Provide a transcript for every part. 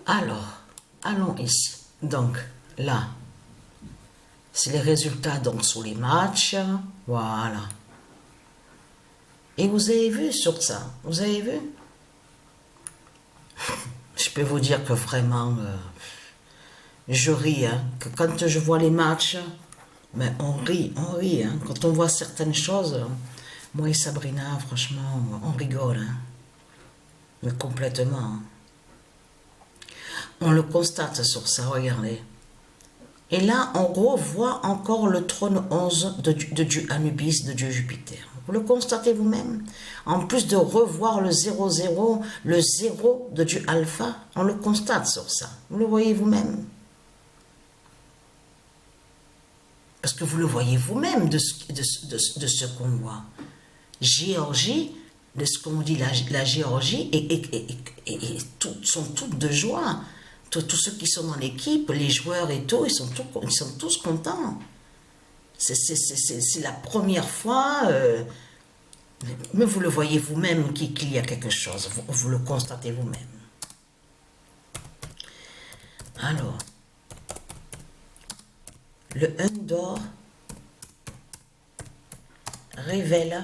Alors, allons ici. Donc, là, c'est les résultats donc sur les matchs. Voilà. Et vous avez vu sur ça, vous avez vu? Je peux vous dire que vraiment, je ris, hein, que quand je vois les matchs, mais on rit, hein, quand on voit certaines choses, moi et Sabrina, franchement, on rigole, hein, mais complètement. Hein. On le constate sur ça, regardez. Et là, on revoit encore le trône 11 de dieu Anubis, de dieu Jupiter. Vous le constatez vous-même. En plus de revoir le 00, le 0 de dieu Alpha, on le constate sur ça. Vous le voyez vous-même. Parce que vous le voyez vous-même de ce qu'on voit. Géorgie, de ce qu'on dit, la Géorgie, et sont toutes de joie. Tous ceux qui sont dans l'équipe, les joueurs et tout, ils sont tous contents. C'est la première fois, mais vous le voyez vous-même qu'il y a quelque chose, vous le constatez vous-même. Alors, le 1 d'or révèle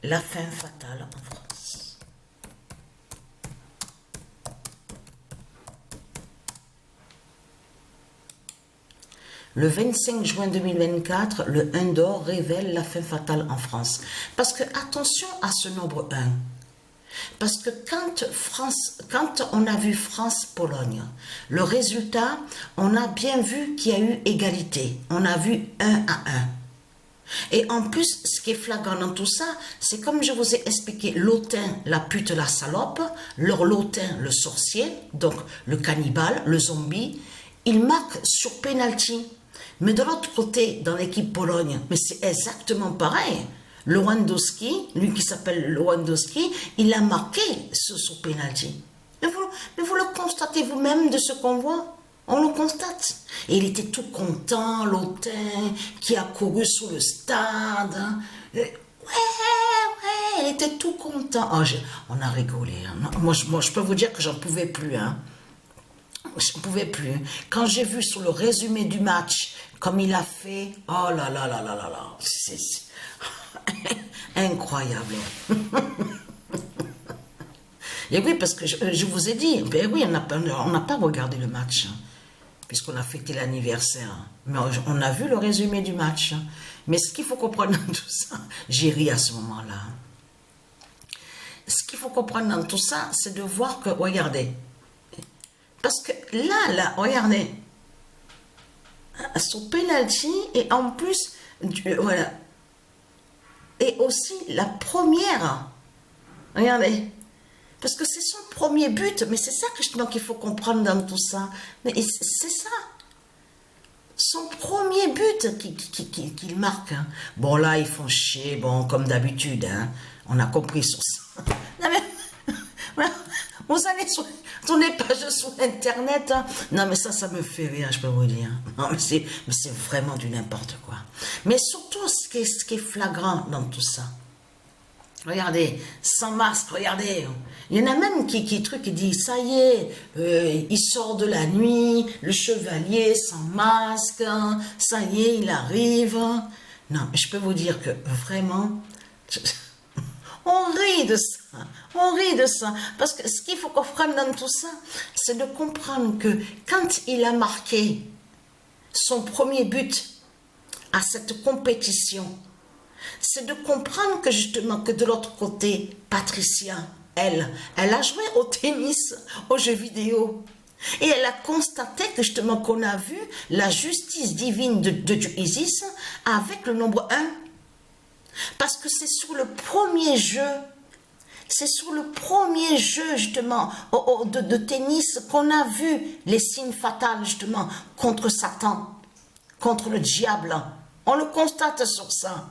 la fin fatale en France. Le 25 juin 2024, le 1 d'or révèle la fin fatale en France. Parce que, attention à ce nombre 1. Parce que quand on a vu France-Pologne, le résultat, on a bien vu qu'il y a eu égalité. On a vu 1 à 1. Et en plus, ce qui est flagrant dans tout ça, c'est comme je vous ai expliqué, l'autain, la pute, la salope, leur l'autain, le sorcier, donc le cannibale, le zombie, il marque sur penalty. Mais de l'autre côté, dans l'équipe Pologne, mais c'est exactement pareil. Lewandowski, lui qui s'appelle Lewandowski, il a marqué sur penalty. Mais vous le constatez vous-même de ce qu'on voit. On le constate. Et il était tout content, l'autain, qui a couru sur le stade. Ouais, il était tout content. Oh, on a rigolé. Hein. Moi, je peux vous dire que j'en pouvais plus. Hein. Je ne pouvais plus. Quand j'ai vu sur le résumé du match, comme il a fait, oh là là là là là là, c'est incroyable. Et oui, parce que je vous ai dit, ben oui, on n'a pas regardé le match, puisqu'on a fêté l'anniversaire. Mais on a vu le résumé du match. Mais ce qu'il faut comprendre dans tout ça, j'ai ri à ce moment-là. Ce qu'il faut comprendre dans tout ça, c'est de voir que, regardez, parce que là, regardez, son penalty, et en plus, voilà, et aussi la première, regardez, parce que c'est son premier but, mais c'est ça que justement qu'il faut comprendre dans tout ça, mais c'est ça, son premier but qu'il marque. Hein. Bon là, ils font chier, bon, comme d'habitude, hein, on a compris sur ça. Non mais, voilà, vous allez sur les pages sur internet, hein. Non mais ça me fait rire, je peux vous dire. Non mais c'est vraiment du n'importe quoi. Mais surtout ce qui est flagrant dans tout ça. Regardez, sans masque, regardez. Il y en a même qui dit, ça y est, il sort de la nuit, le chevalier sans masque, hein, ça y est, il arrive. Non, mais je peux vous dire que vraiment, on rit de ça, on rit de ça. Parce que ce qu'il faut comprendre dans tout ça, c'est de comprendre que quand il a marqué son premier but à cette compétition, c'est de comprendre que justement que de l'autre côté, Patricia, elle a joué au tennis, aux jeux vidéo. Et elle a constaté que justement qu'on a vu la justice divine de Dieu Isis avec le nombre 1. Parce que c'est sur le premier jeu, justement de tennis qu'on a vu les signes fatals justement contre Satan, contre le diable. On le constate sur ça.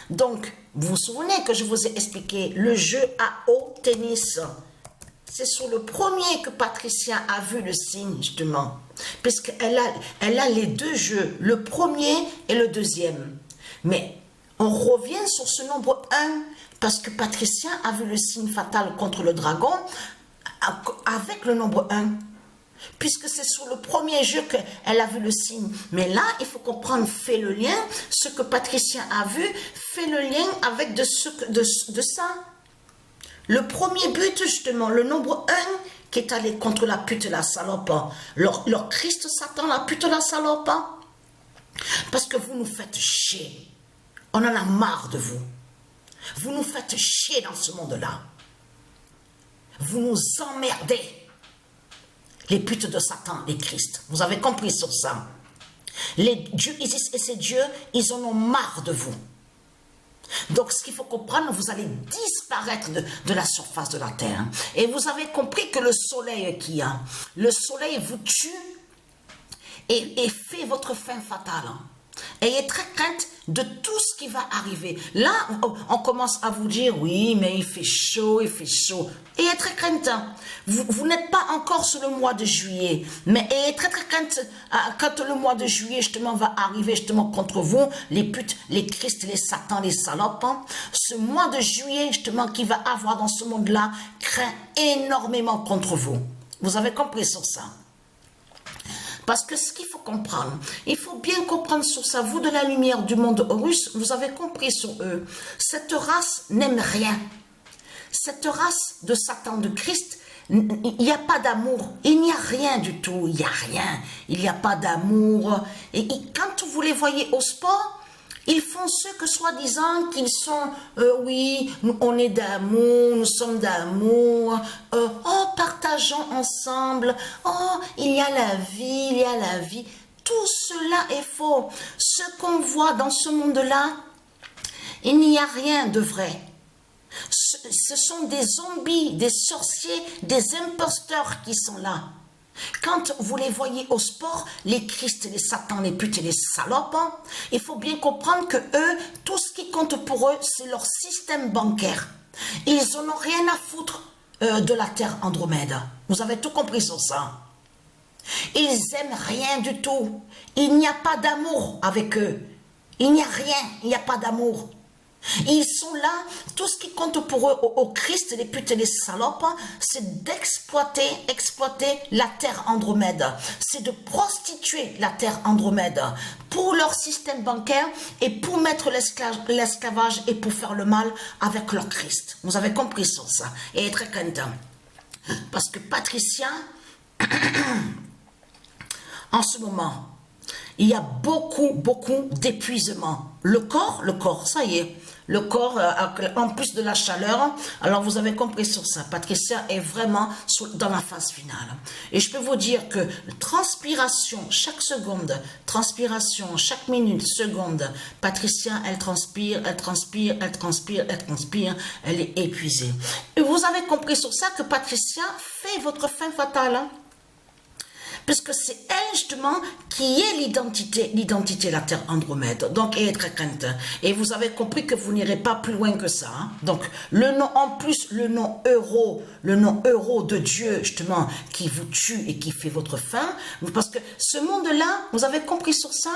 Donc, vous vous souvenez que je vous ai expliqué le jeu à haut tennis. C'est sur le premier que Patricia a vu le signe, justement. Puisqu'elle a les deux jeux, le premier et le deuxième. Mais on revient sur ce nombre 1, parce que Patricia a vu le signe fatal contre le dragon avec le nombre un, puisque c'est sur le premier jeu qu'elle a vu le signe. Mais là, il faut comprendre, fait le lien, ce que Patricia a vu, fait le lien avec de ça. Le premier but, justement, le nombre un, qui est allé contre la pute et la salope, leur Christ Satan, la pute et la salope, parce que vous nous faites chier. On en a marre de vous. Vous nous faites chier dans ce monde-là. Vous nous emmerdez. Les putes de Satan, les Christ. Vous avez compris sur ça. Les dieux Isis et ces dieux, ils en ont marre de vous. Donc, ce qu'il faut comprendre, vous allez disparaître de la surface de la terre. Et vous avez compris que le soleil qu'il y a, le soleil vous tue et fait votre fin fatale. Ayez très crainte de tout ce qui va arriver. Là, on commence à vous dire, oui, mais il fait chaud, il fait chaud. Ayez très crainte. Vous n'êtes pas encore sur le mois de juillet, mais ayez très crainte quand le mois de juillet, justement, va arriver, justement, contre vous, les putes, les Christ, les satans, les salopes. Ce mois de juillet, justement, qui va avoir dans ce monde-là, craint énormément contre vous. Vous avez compris sur ça? Parce que ce qu'il faut comprendre, il faut bien comprendre sur ça. Vous, de la lumière du monde russe, vous avez compris sur eux. Cette race n'aime rien. Cette race de Satan, de Christ, il n'y a pas d'amour. Il n'y a rien du tout. Il n'y a rien. Il n'y a pas d'amour. Et quand vous les voyez au sport, ils font ce que soi-disant qu'ils sont, oui, on est d'amour, nous sommes d'amour, oh, partageons ensemble, oh, il y a la vie, il y a la vie. Tout cela est faux. Ce qu'on voit dans ce monde-là, il n'y a rien de vrai. Ce sont des zombies, des sorciers, des imposteurs qui sont là. Quand vous les voyez au sport, les Christ, les satans, les putes et les salopes, il faut bien comprendre que eux, tout ce qui compte pour eux, c'est leur système bancaire. Ils n'en ont rien à foutre de la terre Andromède. Vous avez tout compris sur ça. Ils aiment rien du tout. Il n'y a pas d'amour avec eux. Il n'y a rien, il n'y a pas d'amour. Ils sont là, tout ce qui compte pour eux, au Christ, les putes et les salopes, c'est d'exploiter la terre Andromède. C'est de prostituer la terre Andromède pour leur système bancaire et pour mettre l'esclavage et pour faire le mal avec leur Christ. Vous avez compris sur ça. Et très content. Parce que Patricia, en ce moment, il y a beaucoup d'épuisement. Le corps, ça y est. Le corps, en plus de la chaleur, alors vous avez compris sur ça, Patricia est vraiment dans la phase finale. Et je peux vous dire que transpiration, chaque seconde, transpiration, chaque minute, seconde, Patricia, elle transpire, elle est épuisée. Et vous avez compris sur ça que Patricia fait votre fin fatale, hein? Puisque c'est elle justement qui est l'identité la terre Andromède. Donc elle est très crainte. Et vous avez compris que vous n'irez pas plus loin que ça. Hein? Donc le nom, en plus le nom euro de Dieu justement qui vous tue et qui fait votre fin. Parce que ce monde-là, vous avez compris sur ça,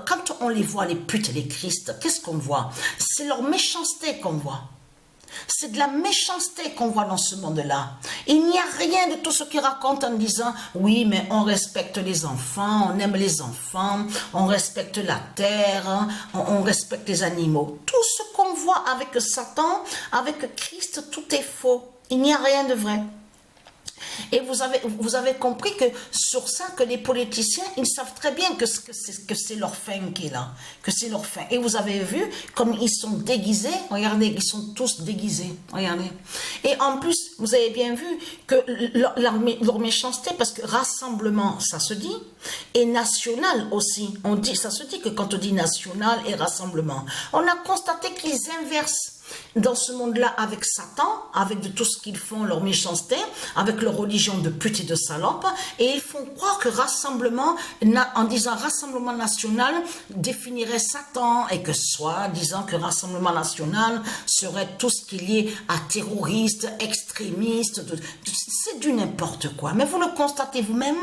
quand on les voit, les putes et les Christ, qu'est-ce qu'on voit? C'est leur méchanceté qu'on voit. C'est de la méchanceté qu'on voit dans ce monde-là. Il n'y a rien de tout ce qu'ils racontent en disant « Oui, mais on respecte les enfants, on aime les enfants, on respecte la terre, on respecte les animaux. » Tout ce qu'on voit avec Satan, avec Christ, tout est faux. Il n'y a rien de vrai. Et vous avez compris que sur ça, que les politiciens, ils savent très bien que c'est leur fin qui est là, que c'est leur fin. Et vous avez vu comme ils sont déguisés, regardez, ils sont tous déguisés, regardez. Et en plus, vous avez bien vu que leur méchanceté, parce que rassemblement, ça se dit, et national aussi, ça se dit que quand on dit national et rassemblement, on a constaté qu'ils inversent. Dans ce monde-là, avec Satan, avec de tout ce qu'ils font, leur méchanceté, avec leur religion de pute et de salope, et ils font croire que rassemblement, en disant rassemblement national, définirait Satan, et que soit disant que rassemblement national serait tout ce qui est lié à terroristes, extrémistes, c'est du n'importe quoi. Mais vous le constatez vous-même,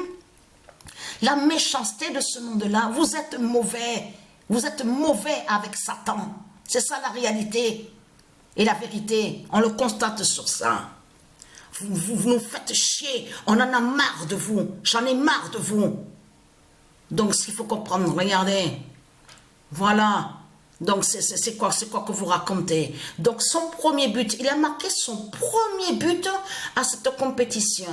la méchanceté de ce monde-là, vous êtes mauvais avec Satan, c'est ça la réalité. Et la vérité, on le constate sur ça. Vous nous faites chier. On en a marre de vous. J'en ai marre de vous. Donc, ce qu'il faut comprendre, regardez. Voilà. Donc, c'est quoi que vous racontez? Donc, son premier but, il a marqué son premier but à cette compétition.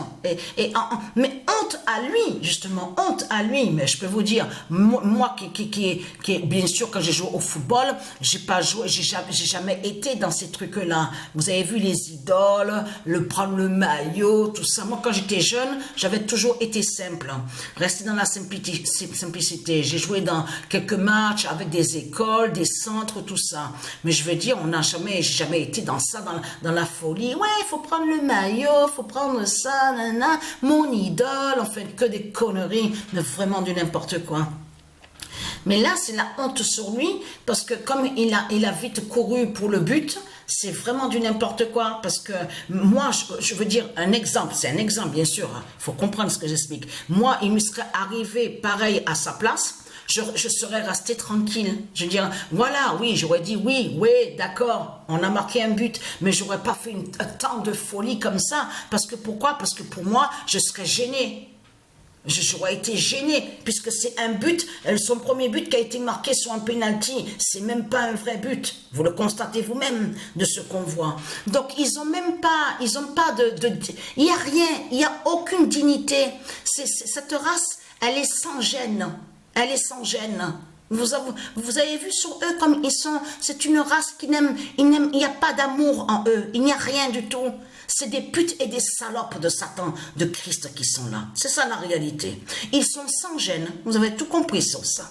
Mais honte à lui, justement, honte à lui. Mais je peux vous dire, moi qui bien sûr, quand j'ai joué au football, j'ai pas joué, j'ai jamais été dans ces trucs-là. Vous avez vu les idoles, prendre le maillot, tout ça. Moi, quand j'étais jeune, j'avais toujours été simple. Rester dans la simplicité. J'ai joué dans quelques matchs avec des écoles, des centre, tout ça. Mais je veux dire, j'ai jamais été dans ça, dans la folie. Ouais, il faut prendre le maillot, il faut prendre ça, nanana. Mon idole, on fait que des conneries, mais vraiment du n'importe quoi. Mais là, c'est la honte sur lui, parce que comme il a vite couru pour le but, c'est vraiment du n'importe quoi. Parce que moi, je veux dire, c'est un exemple, bien sûr. Il faut comprendre ce que j'explique. Moi, il me serait arrivé pareil à sa place. Je serais resté tranquille. Je veux dire, voilà, oui, j'aurais dit oui, d'accord, on a marqué un but, mais j'aurais pas fait un temps de folie comme ça. Parce que pourquoi? Parce que pour moi, je serais gêné. J'aurais été gêné, puisque c'est un but, son premier but qui a été marqué sur un penalty, c'est même pas un vrai but. Vous le constatez vous-même de ce qu'on voit. Donc ils ont il y a rien, il y a aucune dignité. Cette race, elle est sans gêne. Elle est sans gêne. Vous avez vu sur eux comme ils sont. C'est une race qui il n'y a pas d'amour en eux. Il n'y a rien du tout. C'est des putes et des salopes de Satan, de Christ qui sont là. C'est ça la réalité. Ils sont sans gêne. Vous avez tout compris sur ça.